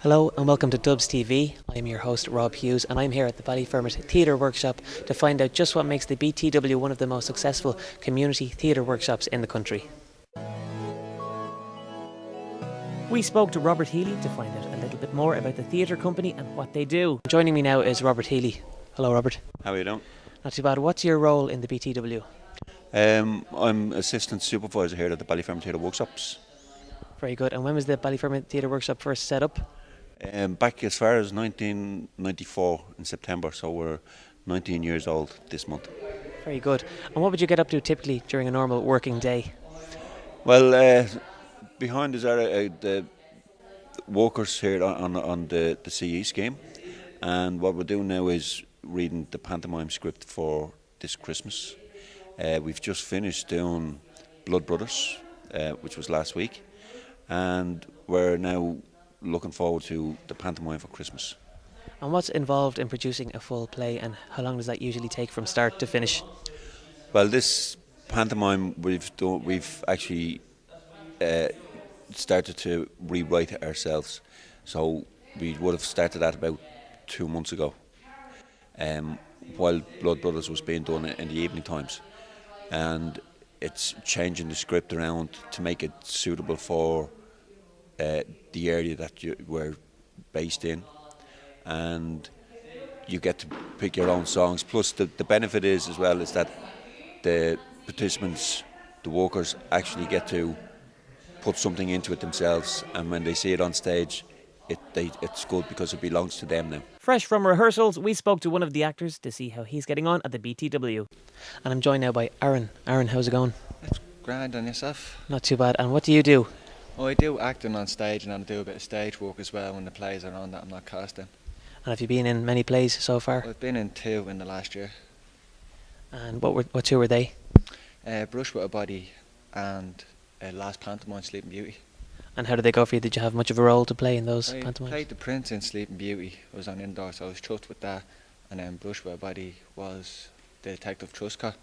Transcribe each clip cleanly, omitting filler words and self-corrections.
Hello and welcome to Dubs TV. I'm your host Rob Hughes and I'm here at the Ballyfermot Theatre Workshop to find out just what makes the BTW one of the most successful community theatre workshops in the country. We spoke to Robert Healy to find out a little bit more about the theatre company and what they do. Joining me now is Robert Healy. Hello Robert. How are you doing? Not too bad. What's your role in the BTW? I'm assistant supervisor here at the Ballyfermot Theatre Workshops. Very good. And when was the Ballyfermot Theatre Workshop first set up? Back as far as 1994 in September, so we're 19 years old this month. Very good. And what would you get up to typically during a normal working day? Well, behind us are the workers here on the CE scheme, and what we're doing now is reading the pantomime script for this Christmas. We've just finished doing Blood Brothers, which was last week, and we're now looking forward to the pantomime for Christmas. And what's involved in producing a full play and how long does that usually take from start to finish? Well, this pantomime we've actually started to rewrite it ourselves. So we would have started that about 2 months ago, while Blood Brothers was being done in the evening times, and it's changing the script around to make it suitable for the area that you were based in, and you get to pick your own songs. Plus the benefit is as well is that the participants, the workers, actually get to put something into it themselves, and when they see it on stage it's good because it belongs to them now. Fresh from rehearsals, we spoke to one of the actors to see how he's getting on at the BTW. And I'm joined now by Aaron. Aaron, how's it going? It's grand. On yourself? Not too bad. And what do you do? Oh, I do acting on stage, and I do a bit of stage work as well when the plays are on that I'm not casting. And have you been in many plays so far? I've been in 2 in the last year. And what two were they? Brush with a Body and Last Pantomime, Sleeping Beauty. And how did they go for you? Did you have much of a role to play in those I pantomimes? played the Prince in Sleeping Beauty. I was on indoor, so I was chuffed with that. And then Brush with a Body was the Detective Truscott.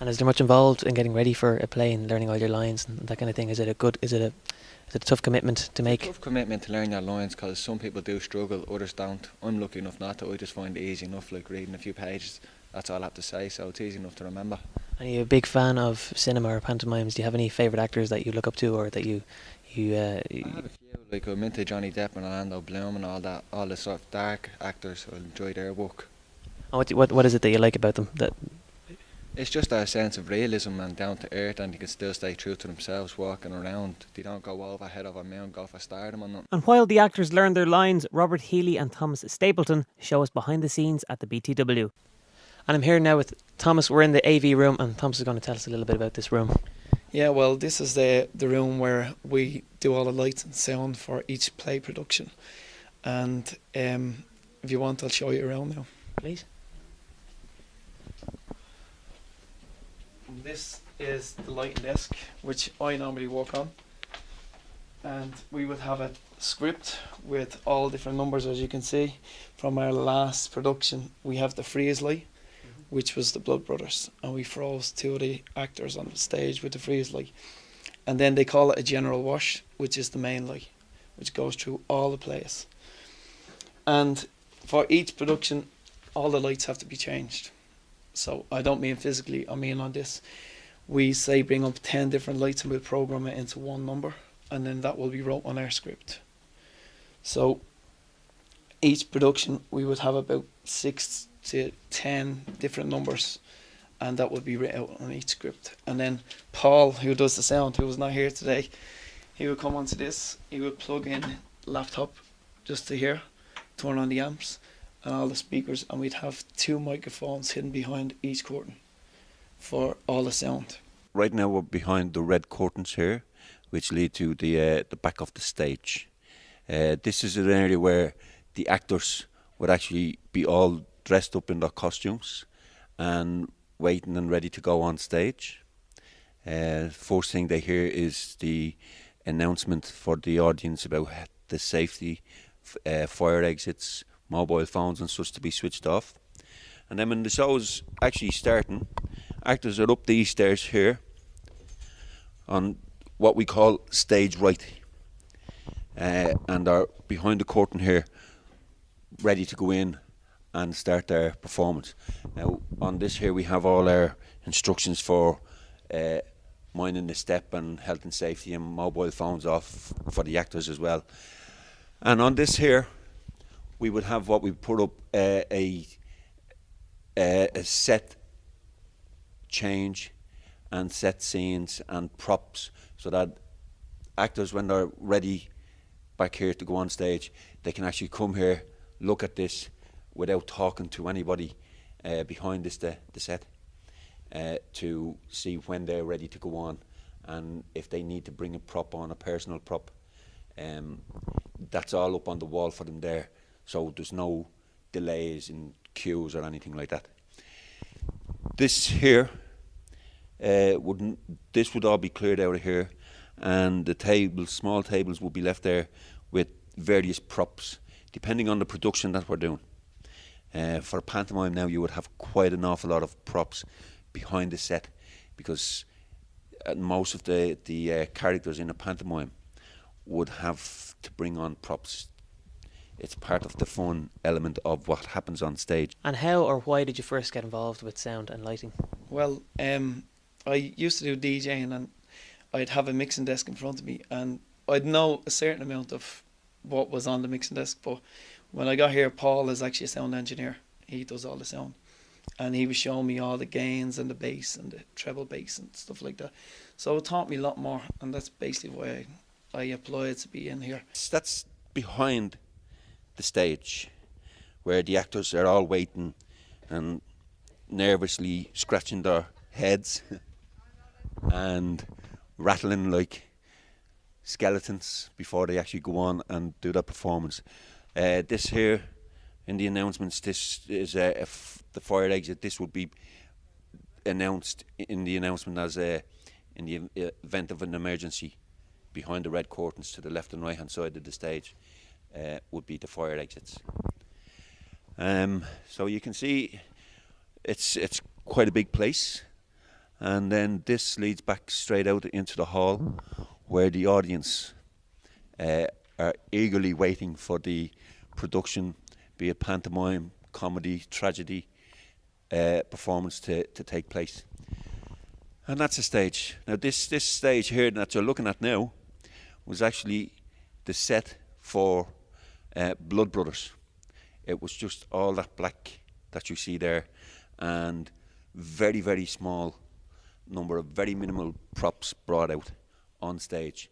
And is there much involved in getting ready for a play and learning all your lines and that kind of thing? Is it a tough commitment to make? It's a tough commitment to learn your lines because some people do struggle, others don't. I'm lucky enough not to. I just find it easy enough, like reading a few pages. That's all I have to say, so it's easy enough to remember. And are you a big fan of cinema or pantomimes? Do you have any favourite actors that you look up to or that you I have a few, like I'm into Johnny Depp and Orlando Bloom and all that, all the sort of dark actors. I enjoy their work. And what is it that you like about them? That It's just a sense of realism and down to earth, and they can still stay true to themselves walking around. They don't go over head over moon, go for stardom or nothing. And while the actors learn their lines, Robert Healy and Thomas Stapleton show us behind the scenes at the BTW. And I'm here now with Thomas. We're in the AV room and Thomas is going to tell us a little bit about this room. Yeah, well, this is the room where we do all the lights and sound for each play production. And if you want, I'll show you around now. Please. This is the lighting desk, which I normally work on. And we would have a script with all different numbers, as you can see. From our last production, we have the freeze light, which was the Blood Brothers, and we froze 2 of the actors on the stage with the freeze light. And then they call it a general wash, which is the main light, which goes through all the plays. And for each production, all the lights have to be changed. So I don't mean physically, I mean on this. We say bring up 10 different lights and we'll program it into one number, and then that will be wrote on our script. So each production we would have about 6 to 10 different numbers, and that would be written out on each script. And then Paul, who does the sound, who was not here today, he would come onto this, he would plug in laptop just to hear, turn on the amps and all the speakers, and we'd have 2 microphones hidden behind each curtain for all the sound. Right now we're behind the red curtains here, which lead to the back of the stage. This is an area where the actors would actually be all dressed up in their costumes and waiting and ready to go on stage. First thing they hear is the announcement for the audience about the safety, fire exits, mobile phones and such to be switched off. And then when the show's actually starting, actors are up these stairs here on what we call stage right. and are behind the curtain here, ready to go in and start their performance. Now, on this here we have all our instructions for minding the step and health and safety, and mobile phones off for the actors as well. And on this here, we would have what we put up a set change and set scenes and props, so that actors, when they're ready back here to go on stage, they can actually come here, look at this without talking to anybody behind this the set, to see when they're ready to go on, and if they need to bring a prop on, a personal prop, that's all up on the wall for them there, so there's no delays in queues or anything like that. This here this would all be cleared out of here, and the tables, small tables, would be left there with various props depending on the production that we're doing. For a pantomime now, you would have quite an awful lot of props behind the set, because most of the characters in a pantomime would have to bring on props. It's part of the fun element of what happens on stage. And how or why did you first get involved with sound and lighting? Well, I used to do DJing, and I'd have a mixing desk in front of me, and I'd know a certain amount of what was on the mixing desk. But when I got here, Paul is actually a sound engineer. He does all the sound, and he was showing me all the gains and the bass and the treble bass and stuff like that. So it taught me a lot more, and that's basically why I applied to be in here. That's behind the stage, where the actors are all waiting and nervously scratching their heads and rattling like skeletons before they actually go on and do their performance. This here in the announcements, this is the fire exit. This would be announced in the announcement as in the event of an emergency. Behind the red curtains to the left and right hand side of the stage would be the fire exits. So you can see it's quite a big place, and then this leads back straight out into the hall, where the audience are eagerly waiting for the production, be it pantomime, comedy, tragedy performance to take place. And that's the stage. Now this stage here that you're looking at now was actually the set for Blood Brothers. It was just all that black that you see there, and very, very small number of very minimal props brought out on stage.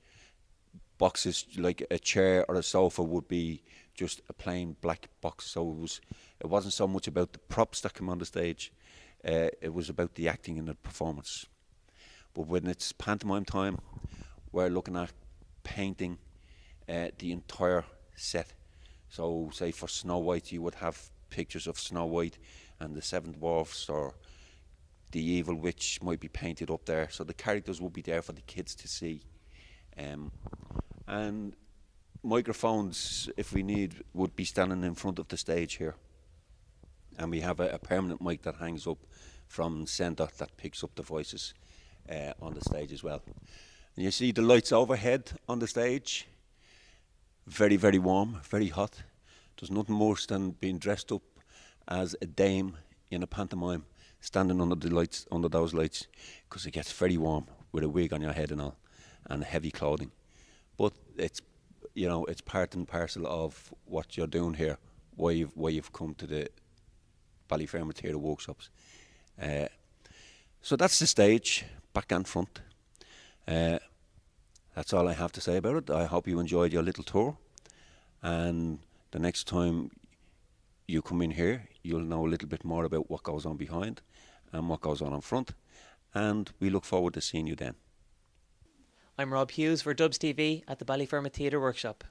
Boxes like a chair or a sofa would be just a plain black box. So it wasn't so much about the props that come on the stage, it was about the acting and the performance. But when it's pantomime time, we're looking at painting the entire set. So say for Snow White, you would have pictures of Snow White and the Seven Dwarfs, or the Evil Witch might be painted up there. So the characters will be there for the kids to see. And microphones, if we need, would be standing in front of the stage here. And we have a permanent mic that hangs up from centre that picks up the voices on the stage as well. And you see the lights overhead on the stage. Very, very warm, very hot. There's nothing worse than being dressed up as a dame in a pantomime, standing under the lights, under those lights, because it gets very warm with a wig on your head and all, and heavy clothing. But it's, you know, it's part and parcel of what you're doing here, why you've come to the Ballyfermot Theatre Workshops. So that's the stage, back and front. That's all I have to say about it. I hope you enjoyed your little tour, and the next time you come in here, you'll know a little bit more about what goes on behind and what goes on in front, and we look forward to seeing you then. I'm Rob Hughes for Dubs TV at the Ballyfermot Theatre Workshop.